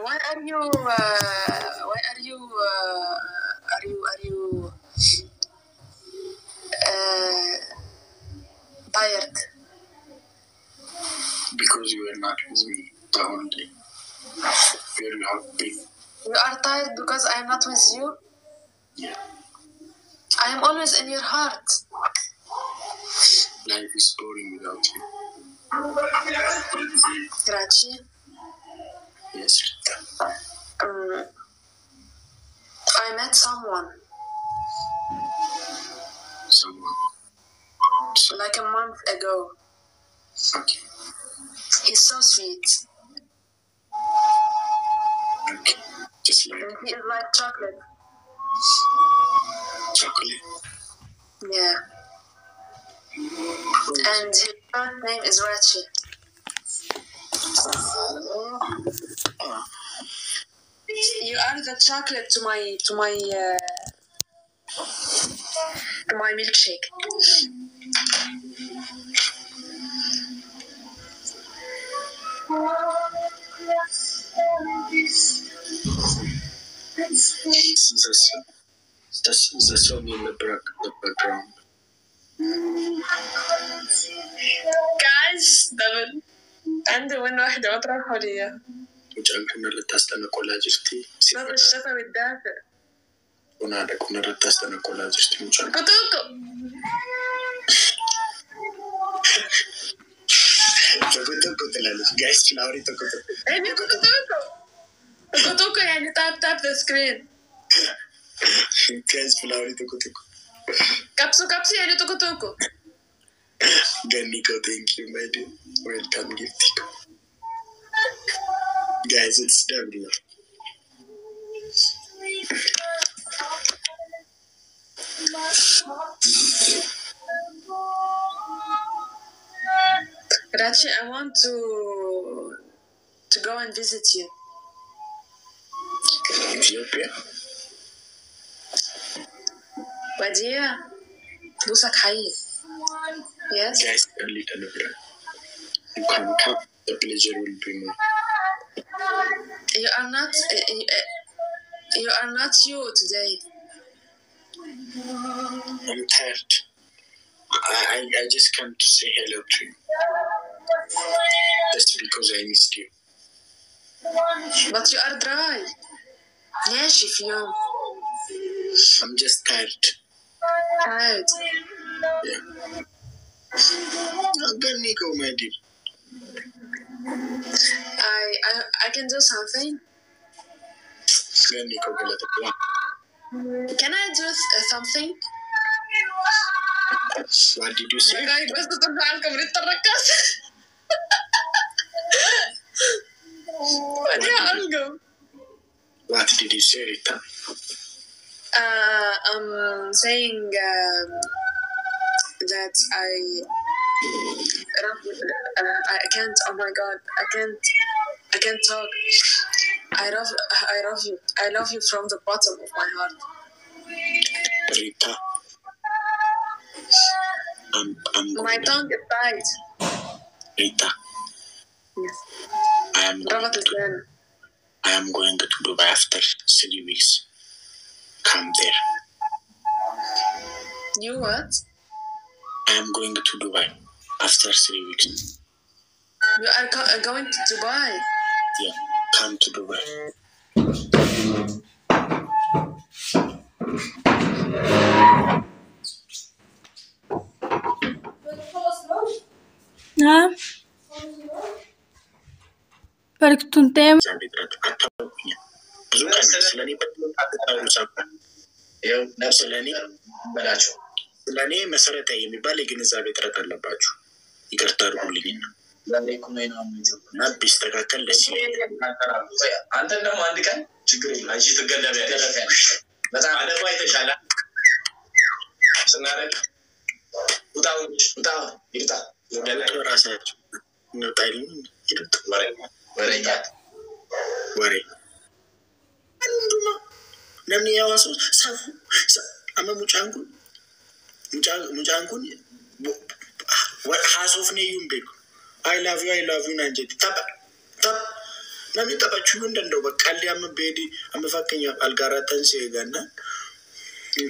Why are you tired? Because you were not with me the whole day. Very happy. You are tired because I am not with you? Yeah. I am always in your heart. Life is boring without you. Raachun? Yes, Rita. I met someone Someone. like a month ago. Okay. He's so sweet. Okay. Just like And he is like chocolate. chocolate. Yeah. And his first name is Raachun. You are the chocolate to my milkshake. That's the song in the background. Guys, double. عندي وين واحدة ما تروحوا لي. وجعلكم اللي تستنقوا جرتي. صوت الشتا والدافئ. كنا اللي تستنقوا جرتي وجعل. كوكوكو. كوكوكو تلالش. Guys, flowery كوكوكو. يعني كوكوكو. كوكوكو يعني tap the screen. Guys, flowery كوكوكو. كابسو يعني كوكوكو. Ganiko, thank you, my dear. Welcome, Giftiko. Guys, it's done now. Raachun, I want to go and visit you. Ethiopia? Badia, بوسك حي. Yes. Guys, a little bit. You can come. The pleasure will be mine. You are not you today. I'm tired. I just came to say hello to you. Just because I missed you. But you are dry. ناشف يوم. I'm just tired. Tired. Yeah. I'm gonna go, my dear. I can do something. Can I do something? What did you say? بس تطلع لكم ريت الرقاص. What did you say, Rita? I'm saying that I can't. Oh my God, I can't talk. I love you. I love you from the bottom of my heart. Rita. My tongue is tied. Rita. Yes. I am going to Dubai after 3 weeks. Come there. You what? I am going to Dubai after 3 weeks. You are going to Dubai? Yeah, come to Dubai. نعم بركتون تيم ለኔ መሰረታዊ የሚባል የግንዛቤ ጥረት አለባችሁ። ይቅርታ አድርጉልኝና እና ቢስተካከል ደስ ይለኛል። አንተ ደግሞ አንድ ቀን ችግር የለም አንቺ ትገለቢያለሽ። በጣም አለባ የተሻለ ስናረግ ውጣ ይርታ ራሳችሁ እንውጣልን ይርታ ወሬ ለምን ያዋሰው ሰፉ አመሙጫንኩን ሙጫንኩን hasof ne yumbe I love you nanjeti tap Namni taphachuu hin danda'u baqqaallee amma beedii amma fakkeenyaaf algaarraatan seeganna hin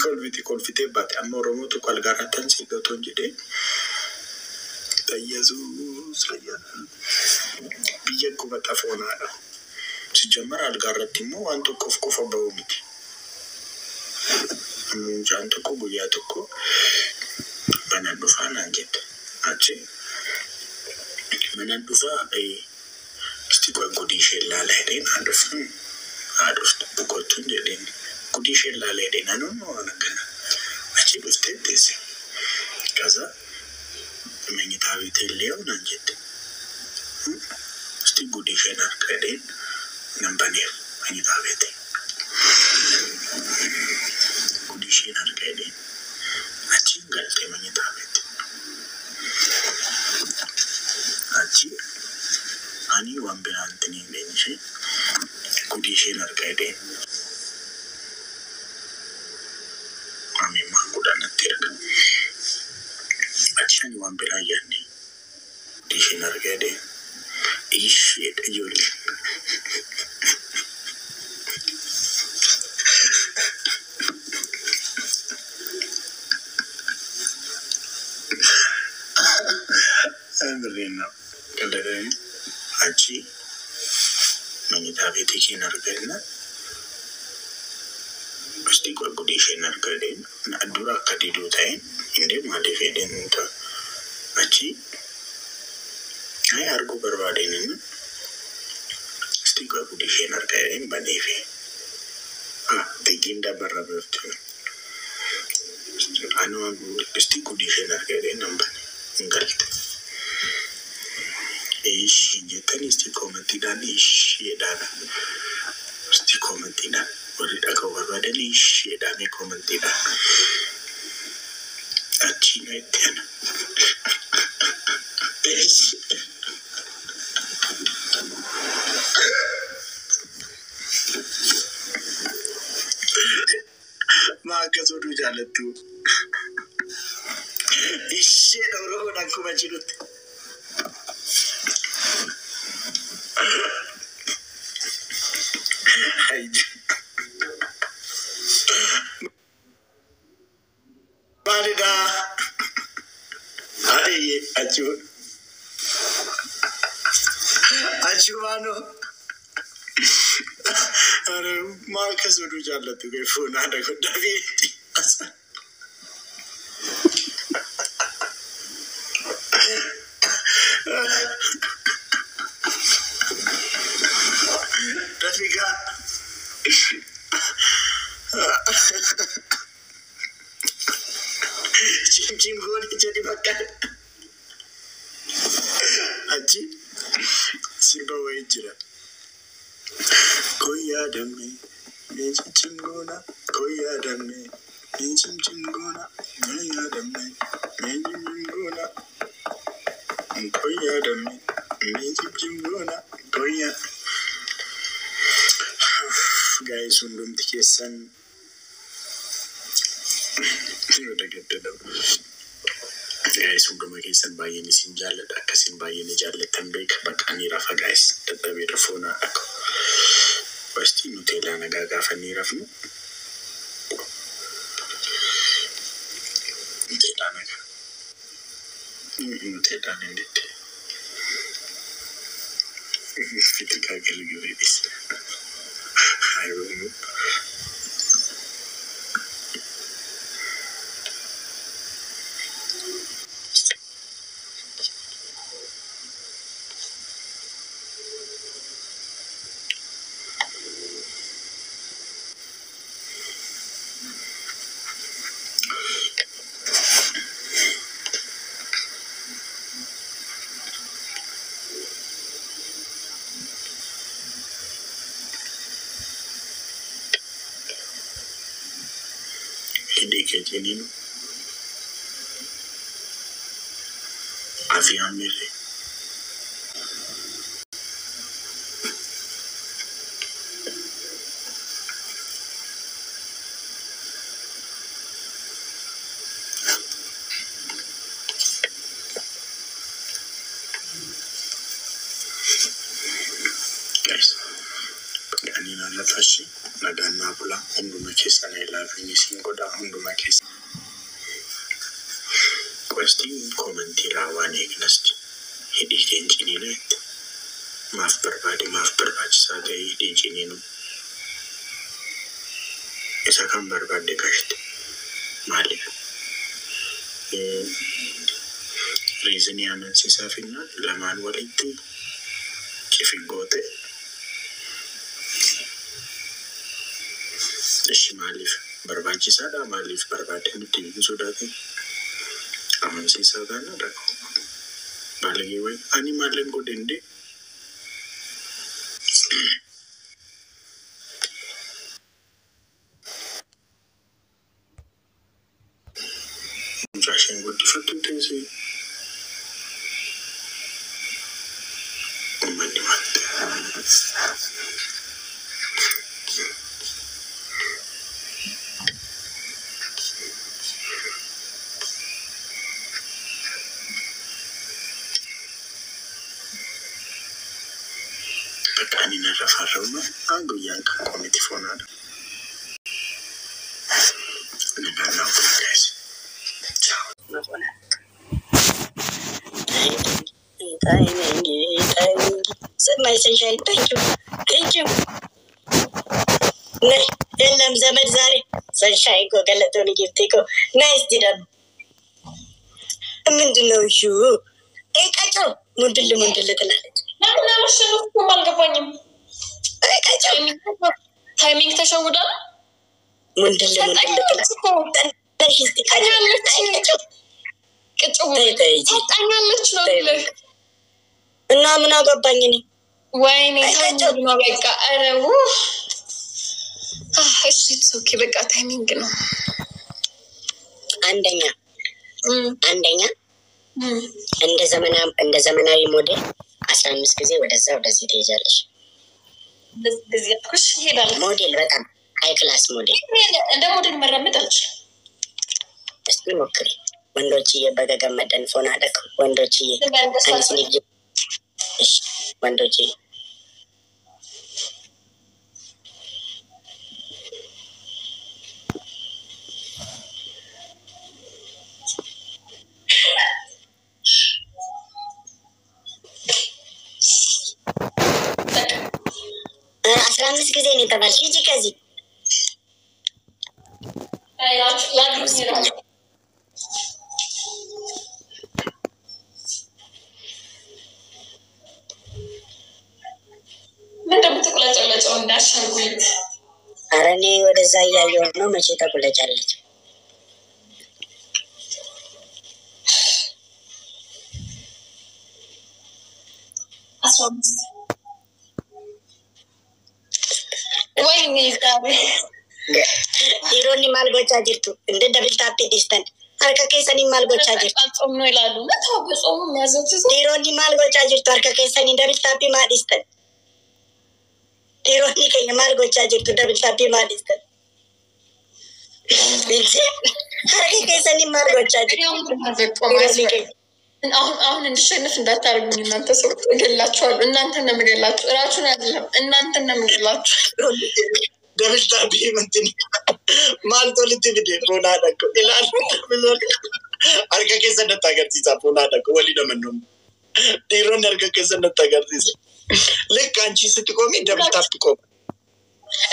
kolfitee baate amma Oromoo tokko algaarraatan seegatoon jedhee Yesuus biyya kuma xafoonaadha. Sijjammara algaarratti immoo waan tokkoof qofa ba'u miti. Mucaan tokko guyyaa tokko banaan dhufaa naan jette. Achi manaan dhufaa isti gudii ishee ilaalaa jedheen haadhoftu boqottuun jedheen gudii ishee ilaalaa jedheen naannoo waan akkana achi dhuftee teesse. Kaza meenyitaa bitee illee naan jette. Isti gudii isheen harka jedheen nan baneef meenyitaa bitee. Gudii isheen harka jedheen achi galtee meenyitaa bitee. Achi ani waan biraanti ni beekne gudii isheen harka jedheen. Ani maan godhanatti erga. Achi ani waan biraa yaadne gudii isheen harka jedheen. Isheedha ijoollee. Andrina, kalderen achi meenyitaa beetii isheen arganna. Pasti gudii isheen argadeen dura akka diduu ta'een indee maaliif jedheen ta'a. Achi arguu barbaadeen pasti gudii isheen argadeen baneefi. Tegiin dabarra beektu. Anu pasti gudii isheen argadeen nan bane hin galte. Jetani isti koomentiidhaan isheedhaan isti koomentiidhaan warri dhaga'u barbaadan isheedhaan koomentiidhaan achi na itti ana. Maa akkas oduu jaalattu isheedha Oromoon akkuma jirutti. Valida. Aye, achumano. Are marka sodu jallatu ke phone ada ko David. Rafika. Cim goni jadi makan. Aji simba wajira. Koya dame, cim gona. Koya dame, cim gona. Koya dame, cim gona. Koya dame, cim gona. Koya. Guys, undum dikesan. Udah gitu dong. Guys, undum dikesan bayi ni sinjalat, akasin bayi ni jalat tembek bakani rafa guys. Tetapi rafuna aku. Pasti Nutella nagaga fani rafu. Nutella naga. Nutella nendete. Fitu kagel gubis. Ayo. Dikit ini avian mere guys. Fashi nagana bula hundu makesa na ilavi singoda hundu makesa. Question commenti rawani ignasti. Hidi denjini let. Maaf berbadi sada denjini nu. Isa kan berbadi kashti. Malik. Reason yaman sisa finna laman walitti kifigote. Malif berbagi sada malif berbagi nuti sudah tu. Aman sisa kan ada. Balagi wei ani malen ko dende. Jashin ko difatu tesi. Mani mate. Ani na rafaroma angu yang committee phone ada. Ini kan aku guys. Ciao. Thank you. My sunshine, thank you. Elam zaman zari sunshine ko galatoni gifti ko nice didam. Mendino shu. Kacho mundul tenalet. Nah, masuk kuman kapanyam. Kacho Timing tashawuda. mundul tenalet. Tahisti kacho. Kacho. Angalach no le. Na muna gabbany ni. Wayne kacho no beka arawu. It's okay beka timing no. Andanya. እንደ ዘመናዊ ሞዴል 15 ጊዜ ወደዚህ ትሄጃለሽ። በዚህ አኩሽ ይሄዳል። ሞዴል በጣም ሃይ ክላስ ሞዴል እንደ ሞዴል መራመድ አልችልም። እስቲ ሞክሪ። ወንዶችዬ በገመደን ፎን አደክ ወንዶችዬ አንቺ ልጅ እሺ ወንዶችዬ አስራአምስት ጊዜ ነው ተባልሽ እጂ ከዚህ ያድሩኝ ይላል። ምን እንደምትቆለጨለጨው እንዳሻጉት ኧረ እኔ ወደዛ እያየሁ ነው። መቼ ተቆለጫለች? ወይኔ ዛሬ Dhiironni maal gochaa jirtu? Inde double tap distan. Harka keessanii maal gochaa jirtu? ጾም ነው ይላሉ። መታው በጾሙ የሚያዘውት Dhiironni maal gochaa jirtu? Harka keessanii double tap maal distan? Dhiironni keenya maal gochaa jirtu? Double tap maal distan? Bilse harka keessanii maal gochaa jirtu? አሁን እንድሸንፍ እንዳታርጉኝ እናንተ ሰው እገላችኋለሁ። እናንተ ነው የምገላችሁ። ራቹን አይደለም እናንተ ነው የምገላችሁ። Double tap mentini. Malto litti video phone adakko. Ilaal bilol. Harka keessa natti agarsiisa phone adakko wali namannu. Dhiironni harka keessa natti agarsiisa. Lekka anchi sitti qomi double tap qomi.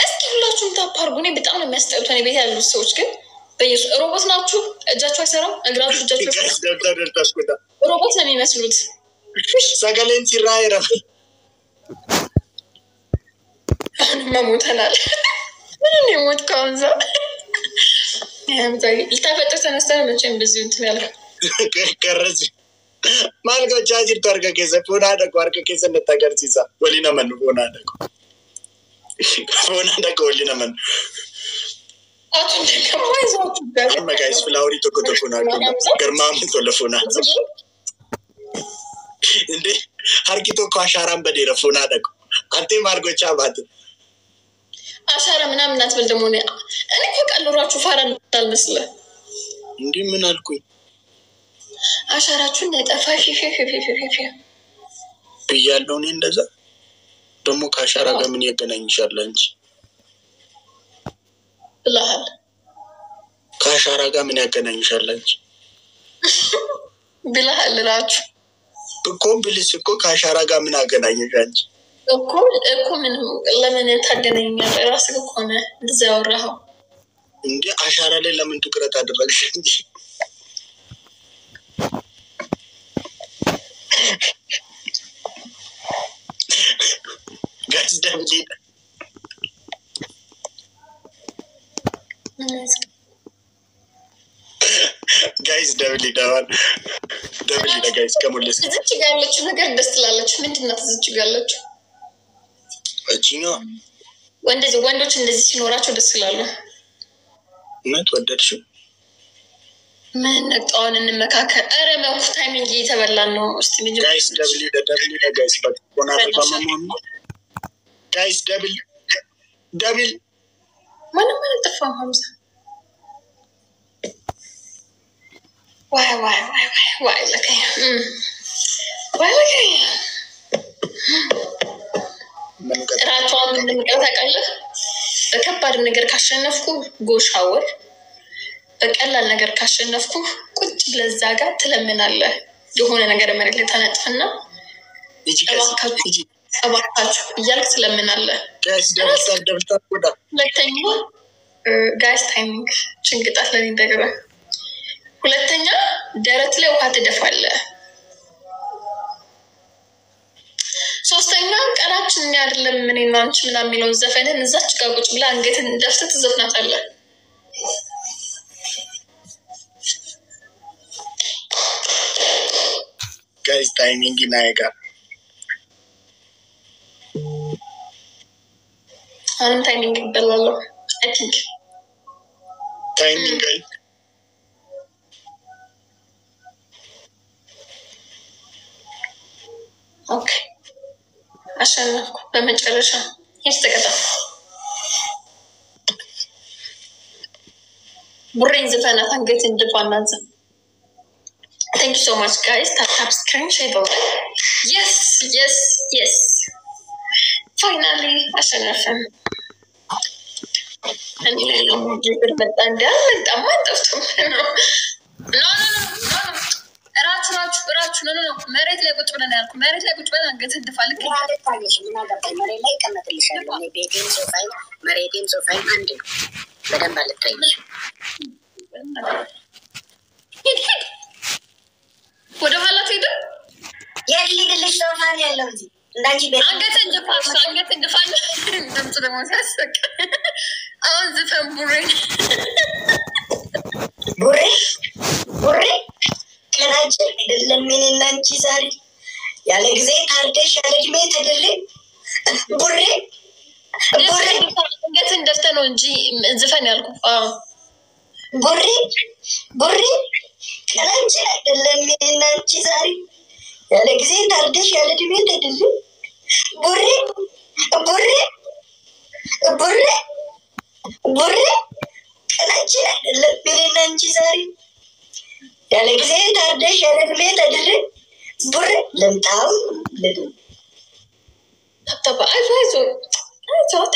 እስኪ ሁላችሁም ታፕ አድርጉ። እኔ በጣም ነው የሚያስጠሉት። እኔ ቤት ያሉት ሰዎች ግን በየሱ ሮቦት ናችሁ። እጃችሁ አይሰራም፣ እግራችሁ እጃችሁ አይሰራም። ሮቦት ነው የሚመስሉት። Sagaleen sirraa era. መሞተናል። ምን ይሞት ካንዛ ያምታይ ልታፈጥር ተነስተህ መቼም በዚህ እንትን ያለው Karrazi. Maal gochaa jirtu harka keessa phone adakko harka keessa natti agarsiisa. Wali namannu phone adakko. Phone adakko wali namannu. አቱን ደግሞ ይዘውት ጋር Amma guys flower tokko na garmaamu tola phone adakko. Inde harki tokko ashaaraan badeera phone adakko. Ante maal gochaa baate? አሻራ ምናምን አትበል ደግሞ እኔ እኮ ቀልራችሁ ፋራ እንዳልመስለ እንዴ ምን አልኩኝ? አሻራችሁን ነጠፋሽ ብያለሁ። እኔ እንደዛ ደግሞ ከአሻራ ጋር ምን ያገናኝሻል አንቺ? ብለሃል ከአሻራ ጋር ምን ያገናኝሻል አንቺ ብለሃል ራችሁ እኮ ብልስ እኮ ከአሻራ ጋር ምን አገናኘሽ አንቺ እኮ ምን ለምን ታገናኛለህ ራስህ እኮ ነህ እንደዛ ያወራኸው እንዴ አሻራ ላይ ለምን ትኩረት አደረግሽ እንጂ ጋይስ ደብል ዳዋን ደብል ጋይስ ከሞለስ እዚች ጋር ያለችው ነገር ደስ ትላለች ምንድነው እዚች ጋር ያለችው እቺኛው ወንዶች እንደዚህ ሲኖራቸው ደስ ይላሉ እናት ወደድሽው ምን ነጣውን እንመካከር አረ መኩ ታይሚንግ እየተበላን ነው እስቲ ጋይስ ደብል ጋይስ በቆና ተማማሙ ጋይስ ደብል ማንም ተፋም ሀምሳ ዋይ ለከኝ ራቷን እንደምቀር ታውቃለህ በከባድ ነገር ካሸነፍኩ ጎሻወር በቀላል ነገር ካሸነፍኩ ቁጭ ለዛ ጋር ትለምናለህ የሆነ ነገር መሬት ላይ ታነጥፍና እባካችሁ እያልክ ትለምናለህ ጋይስ ደብል ወዳ ሁለተኛ ጋይስ ታይሚንግ ጭንቅጣት ላይ እንደገባ ሁለተኛ ደረት ላይ ውሃ ትደፋለህ ሶስተኛ ቀናችን አይደለም ምን እናንቺ ምናምን የሚለው ዘፈንን እዛች ጋር ቁጭ ብላ አንገትን ደፍተህ ትዘፍናታለህ guys timing inaega timing belalo I think timing guys okay አሸነፍኩ በመጨረሻ ይስተቀጣ ቡሬን ዘፈናት አንገት እንደፋናዘ Thank you so much, guys. Tap screen share. Yes. Finally, I should have him. And you know, you could put that down and I'm not of tomorrow. No. Raachun, no. Married like what one and married like what one and get the fall. like a matrician, maybe so fine, married him so fine, and Madame Ballet. ወደ ኋላ ትሄድ የሊልሽ ሶፋን ያለው እንጂ እንዳንቺ ቤት አንገት እንደፋል እንደምት ደግሞ ሳስቅ አሁን ዘፈን ቡሬ ቀናችን አይደለም ምን እናንቺ ዛሬ ያለ ጊዜ ታርደሽ ያለ እድሜ ተደለ ቡሬ አንገት እንደፍተ ነው እንጂ ዘፈን ያልኩ ቡሬ ቀናችን አይደለም ምን እናንቺ ዛሬ ያለ ጊዜ ታርደሽ ያለ እድሜ ተደለ ቡሬ ቀናችን አይደለም ምን እናንቺ ዛሬ ያለ ጊዜ ታርደሽ ያለ እድሜ ተደለ ቡሬ ለምታው ለዱ طب I thought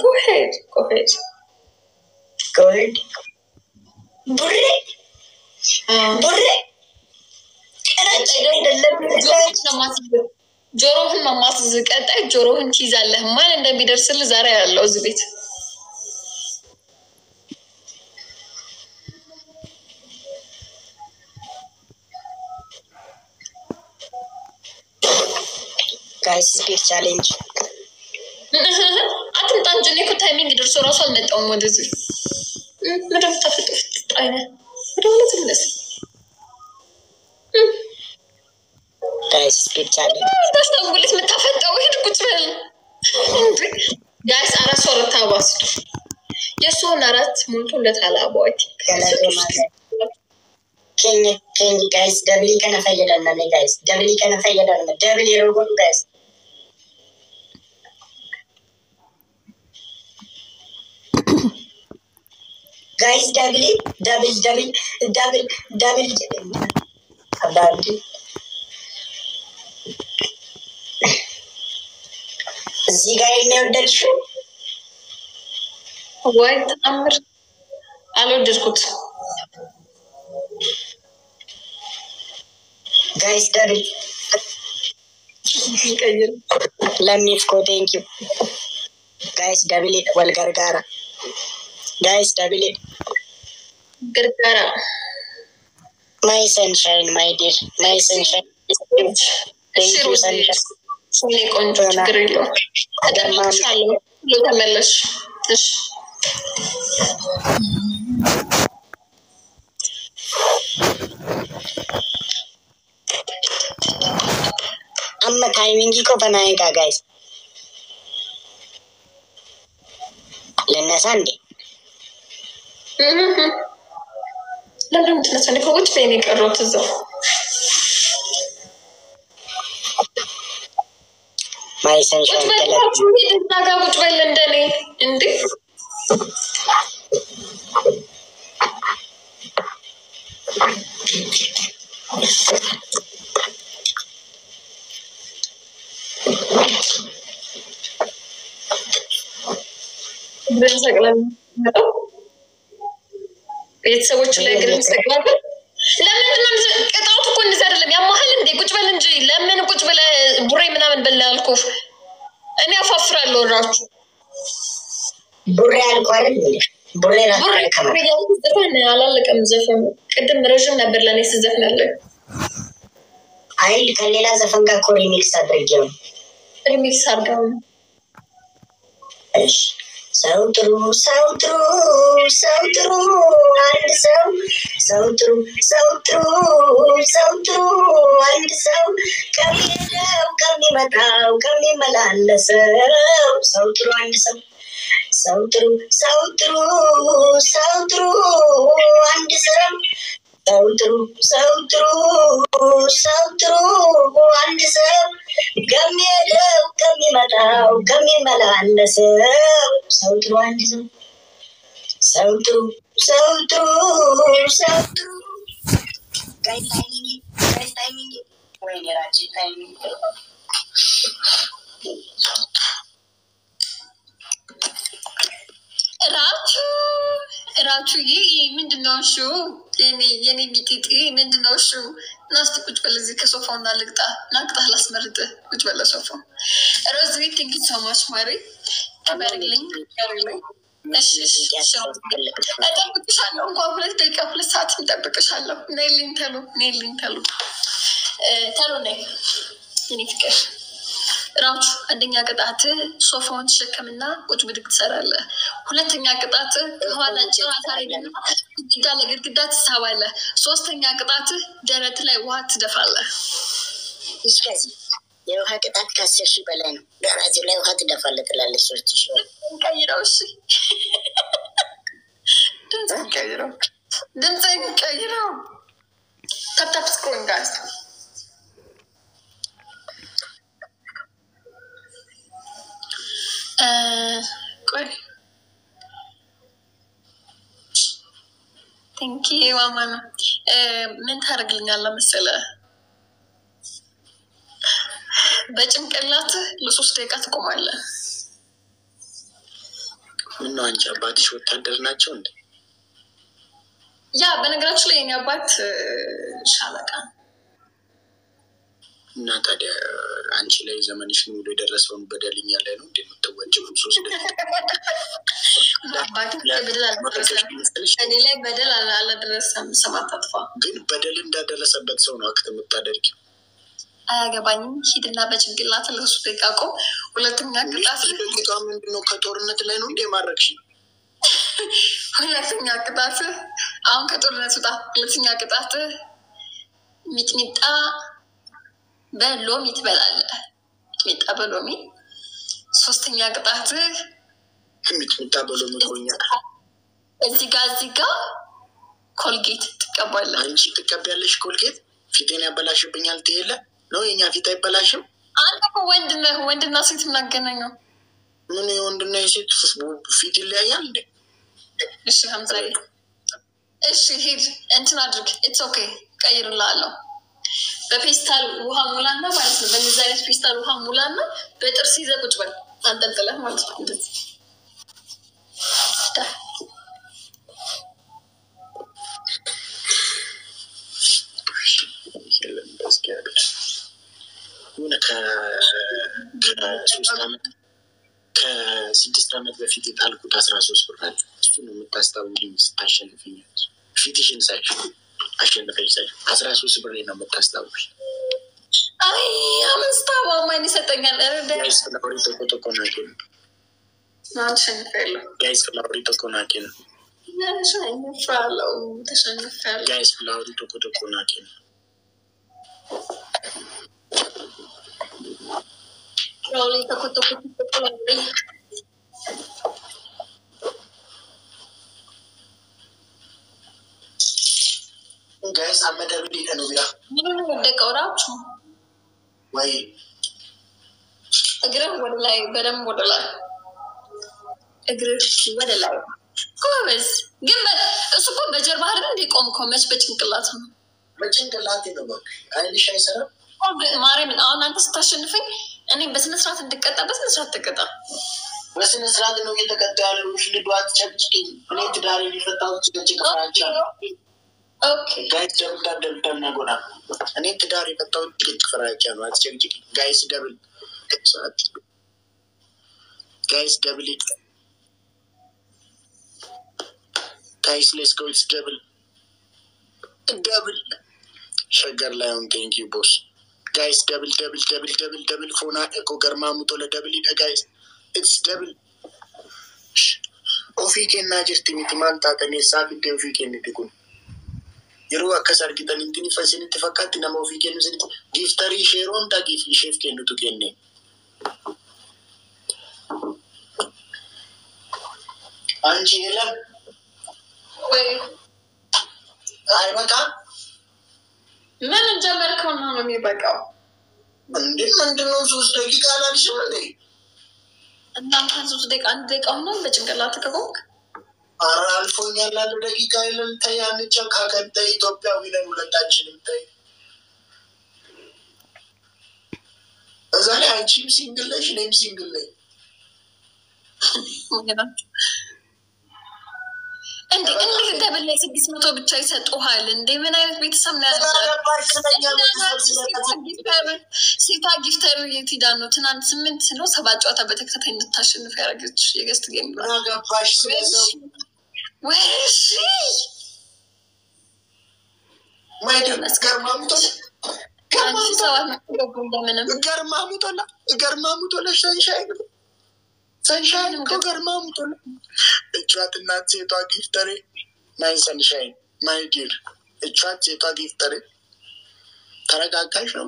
go ahead ቡሬ ቀናችን አይደለም ጆሮህን ማማት ቀጣይ ጆሮህን ትይዛለህ ማን እንደሚደርስልህ ዛሬ ያለው እዚህ ቤት guys speed challenge አትምጣ እንጂ እኮ ታይሚንግ ደርሶ ራሱ አልመጣሁም ወደዚህ ምንም ተፈጥቶ አይነ ወደሆነ ትመለስ guys speed challenge ታስተውልት መታፈጣው ሄድ ቁጭ በል guys አራስ ወርታ ባስቱ የሶን አራት ሞልቶ ለታላቦት king guys double kana fayyadana ne guys double kana fayyadana double yerogo guys guys double about እዚህ ጋር የሚወደድሽው ወይ ተአምር አልወደድኩት guys double let me go thank you guys double it wal gargara guys double it gargara my sunshine my dear my sunshine thank you sunshine ስለ ቆንጆ ችግር የለውም አደማሻለሁ ለተመለሽ እሺ amma timing ko बनाएगा guys ለነሳ እንዴ ለምን ተነሳኔ ከውጭ በእኔ ቀሮት እዛው ማይ ሰንሻይን ተላችሁ እንደናጋ ቁጭ በል እንደኔ እንዴ ቤተሰቦች ላይ ግን ሰቅላለ ለምን ቅጣውት እኮ እንደዛ አይደለም ያማህል እንዴ ቁጭ በል እንጂ ለምን ቁጭ በለ ቡሬ ምናምን በላ ያልኩህ እኔ አፋፍራለሁ ራሱ ቡሬ አልቋል ቡሬ ዘፈን አላለቀም ዘፈን ቅድም ረጅም ነበር ለኔ ስዘፍን ያለው አይ ከሌላ ዘፈን ጋር ኮሪሚክስ አድርጌው ሪሚክስ አድርገው እሺ ሰውጥሩ አንድ ሰው አንድ ሰው ከሚመጣው ከሚመላለሰው ሰውጥሩ አንድ ሰው ሰውጥሩ አንድ ሰው ሰውጥሩ አንድ ሰው ከሚሄደው ከሚመጣው ከሚመላለሰው ሰውጥሩ አንድ ሰው ሰውጥሩ guys timing ወይኔ Raachun timing Raachun ምንድነው እሱ የኔ ቢቲቲ ምንድነው እሱ ናስቲ ቁጭ በል እዚህ ከሶፋው እና ናቅጣህ ላስመርጥ ቁጭ በል ሶፋው ሮዚ thank you so much ማሪ ከበርልኝ እሺ እጠብቅሻለሁ እንኳን 2 ደቂቃ 2 ሰዓት እጠብቅሻለሁ ነይልኝ ተሉ ነይ የኔ ፍቅር Raachun አንደኛ ቅጣት ሶፋውን ተሸከምና ቁጭ ብድግ ትሰራለህ ሁለተኛ ቅጣት ከኋላ ጭራታ አይደለም ግድግዳ ለግድግዳ ትሳባለህ ሶስተኛ ቅጣት ደረት ላይ ውሃ ትደፋለህ እስከዚህ የውሃ ቅጣት ከ10 ሺህ በላይ ነው ደረቱ ላይ ውሃ ትደፋለህ ትላለች 3000 ቀይረው እሺ ድምፅህን ቀይረው ታፕ ስክሮሊንግ ጋይስ ቆይ thank you ማማ ምን ታደርግልኛለህ መሰለህ በጭንቅላት ለ3 ደቂቃ ትቆማለህ ምን አንቺ አባትሽ ወታደር ናቸው እንዴ ያ በነገራችን ላይ የኔ አባት ሻለቃ እና ታዲያ አንቺ ላይ ዘመንሽን ሙሉ የደረሰውን በደልኛ ላይ ነው እንደምትወጪው 3 እኔ ላይ በደል አላደረሰም ሰማት አጥፋ ግን በደል እንዳደረሰበት ሰው ነው አክት የምታደርጊው አያገባኝም ሂድና በጭንቅላት ለ3 ደቂቃ ቆም ሁለተኛ ቅጣት ምንድነው ከጦርነት ላይ ነው እንዴ ማረክሽ ሁለተኛ ቅጣት አሁን ከጦርነት ወጣ ሁለተኛ ቅጣት ሚጥሚጣ በሎሚ ትበላለህ ሚጥሚጣ በሎሚ ሶስተኛ ቅጣት ሚጥሚጣ በሎሚ ቆኛ እዚህ ጋር ኮልጌት ትቀባለህ አንቺ ትቀበያለሽ ኮልጌት ፊቴን ያበላሽብኛል ትይለ ነው የኛ ፊት አይበላሽም አንተ እኮ ወንድና ሴት ምን አገናኘው ምን የወንድና የሴት ፊት ይለያያል እንዴ እሺ ሀምዛዬ እሺ ሂድ እንትን አድርግ ኢትስ ኦኬ ቀይርልሃለሁ በፔስታል ውሃ ሙላና ማለት ነው በእነዚህ አይነት ፔስታል ውሃ ሙላና በጥርስ ይዘህ ቁጭ በል አንጠልጥለህ ማለት ነው እንደዚህ ከ6 ዓመት በፊት የጣልኩት 13 ብር አለ። እሱን የምታስታውቂኝ ስታሸንፍኝ ፊትሽን ሳይሽ አሸንፈኝ ሳይሽ 13 ብር ነው የምታስታውሽ። አይ አምስታው ማን ይሰጠኛል? ጋይስ ፍላወሪ ተቆናቂ ነው። ጋይስ ፍላወሪ ተቆናቂ ነው። ጋይስ ፍላወሪ ተቆናቂ ነው። Rolling ተቆጣጣሪ ጋይስ አመደብ ነው ቢራ ምን ወደቀው ራችሁ ወይ እግር ወደ ላይ በደም ወደ ላይ እግር ወደ ላይ ኮበስ ግን እሱ እኮ በጀርባ አይደል እንዲቆምከው መች በጭንቅላት ነው በጭንቅላት ነው በቃ አይልሽ አይሰራም ማርያምን አሁን አንተ ስታሸንፈኝ እኔ በስነ ስርዓት እንድቀጣ በስነ ስርዓት ተቀጣ በስነ ስርዓት ነው እየተቀጣሉ ልዷት ጨጭቂኝ እኔ ትዳሬ ሊፈታው ጭቅጭቅ ፍራቻ ኦኬ ጋይስ ደብል ናጎና እኔ ትዳሬ ሊፈታው ጭቅጭቅ ፍራቻ ነው አትጨቅጭቂ ጋይስ ደብል ጋይስ ደብል ጋይስ ሌትስ ጎ ኢትስ ደብል ሸገር ላይ ኦን ቴንክ ዩ ቦስ guys double phone eko garma mutola double ida guys it's double ofi kenna jirti miti man taatani saafite ofi kenniti kun yeroo akkas argitan intini fasinitti fakkaatti nama ofi kennu sinti giftari sheeron da gif chef kennutu kenne Angela ወይ ay baka ምን ጀመርከው ነው የሚበቃው እንዴ ምንድነው 3 ደቂቃ አላልሽም እንዴ እናንተ 3 ደቂቃ 1 ደቂቃ ነው በጭንቅላት ከቆንክ አልፎኛል አንድ ደቂቃ ይለም ታያንጨ ካከተ ኢትዮጵያዊ ነን ሁለታችንም ታይ እዛ ላይ አንቺም ሲንግል ነሽ እኔም ሲንግል ነኝ እንዴ ደብል ላይ 600 ብቻ ይሰጡሃል እንዴ ምን አይነት ቤተሰብ ነው ያለው ሲታ ጊፍተሩ የቲዳ ነው ትናንት 8 ነው 7 ጨዋታ በተከታታይ እንድታሸንፍ ያደረገች የገስት ጌም ነው አጋባሽ ስለዚህ ወይስ ማይደምስ ገርማሙቶላ ሰንሻይን ገርማሙቶላ እቻትና ሴቷ ጊፍተሬ ማይ ሰንሻይን ማይ ዲር እቻት ሴቷ ጊፍተሬ ተረጋጋሽ ነው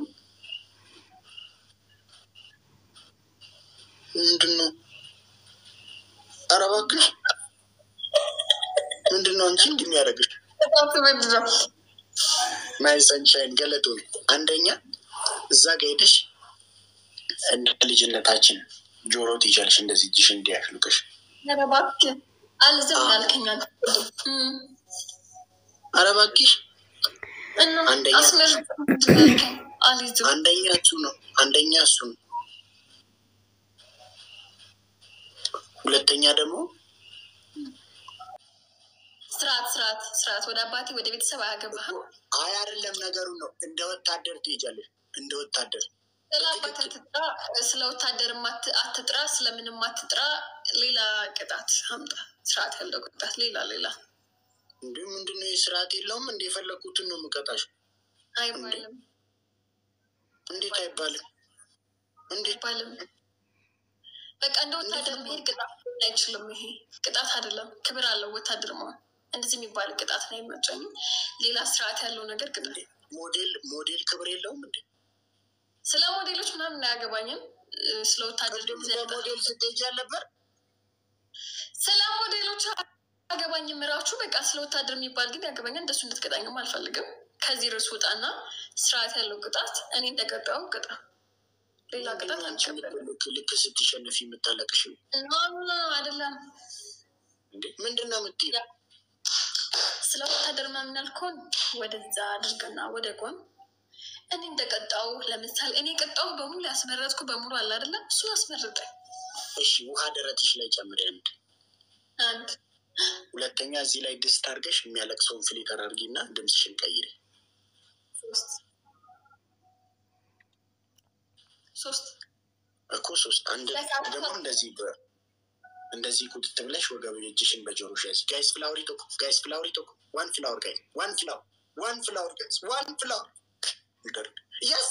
ምንድነው አረባክሽ ምንድነው አንቺ እንደሚያደርግሽ ማይ ሰንሻይን ገለቶ አንደኛ እዛ ጋር ሄደሽ እንደ ልጅነታችን ጆሮ ትይዣለሽ እንደዚህ እጅሽ እንዲያሽልከሽ አረባክ አልዘም ያልከኛል አረባክሽ አንደኛ አንደኛ እሱ ነው ሁለተኛ ደግሞ ስርዓት ወደ አባቴ ወደ ቤተሰብ አያገባህም አይ አይደለም ነገሩ ነው እንደ ወታደር ትይጃለሽ እንደ ወታደር ለአባቴ አትጥራ ስለ ወታደር አትጥራ ስለምንም አትጥራ ሌላ ቅጣት አምጣ ስርዓት ያለው ቅጣት ሌላ እንዴ ምንድነው የስርዓት የለውም እንደ የፈለኩትን ነው የምቀጣሽ አይባልም እንዴት አይባልም በቃ እንደ ወታደር መሄድ ቅጣት አይችልም ይሄ ቅጣት አይደለም ክብር አለው ወታደር ማለት እንደዚህ የሚባል ቅጣት ነው የማጨኝ ሌላ ስርዓት ያለው ነገር ቅጣት ሞዴል ክብር የለውም እንዴ ስለ ሞዴሎች ምናምን ያገባኛል ስለ ወታደር ሞዴል ስትሄጂ ነበር ስለ ሞዴሎች ያገባኝም ራሱ በቃ ስለ ወታደር የሚባል ግን ያገባኛል እንደሱ እንድትቀጣኝም አልፈልግም ከዚህ ርዕስ ወጣና ስርዓት ያለው ቅጣት እኔ እንደቀጣው ቅጣ ሌላ ቅጣት ልክ ስትሸነፊ የምታለቅሽ አይደለም እንዴ ምንድነው የምትይው ስለ ወታደር ምናምን ያልከውን ወደዛ አድርገና ወደ ጎን እኔ እንደቀጣው ለምሳሌ እኔ ቀጣው በሙሉ ያስመረጥኩ በሙሉ አለ አይደለ እሱ አስመረጠኝ እሺ ውሃ ደረትሽ ላይ ጨምሪ አንድ ሁለተኛ እዚህ ላይ ድስት አድርገሽ የሚያለቅሰውን ፍሊተር አድርጊና ድምፅሽን ቀይሪ ሶስት እኮ ሶስት አንድ ደግሞ እንደዚህ ቁጥጥ ብለሽ ወገብ እጅሽን በጆሮሽ ያዝ። ጋይስ ፍላወር ይቶኩ one flower guys one flower guys one flower yes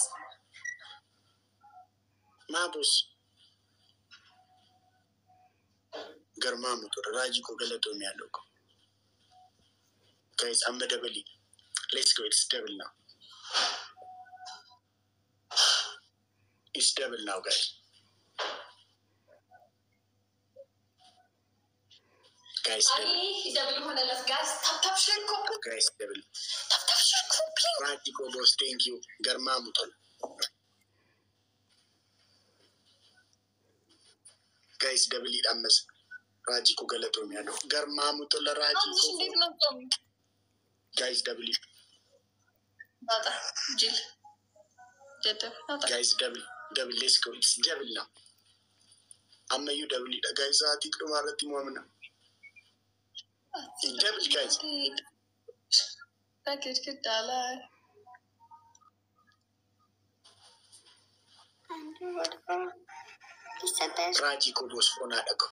ማቡስ ገርማሙ ራጂ ኮ ገለቶ የሚያለው guys አመደበሊ let's go it's double now guys Ani double hone las guys tap share ko guys double tap share ko please Raji ko boss thank you garmamu tol guys double idamas Raji ko galato mi ado garmamu tol Raji ko guys double bata jil jedhe guys double let's go it's double now amma you double da guys ati ko marati muamna double guys package ke dala Raji ko boss kona dago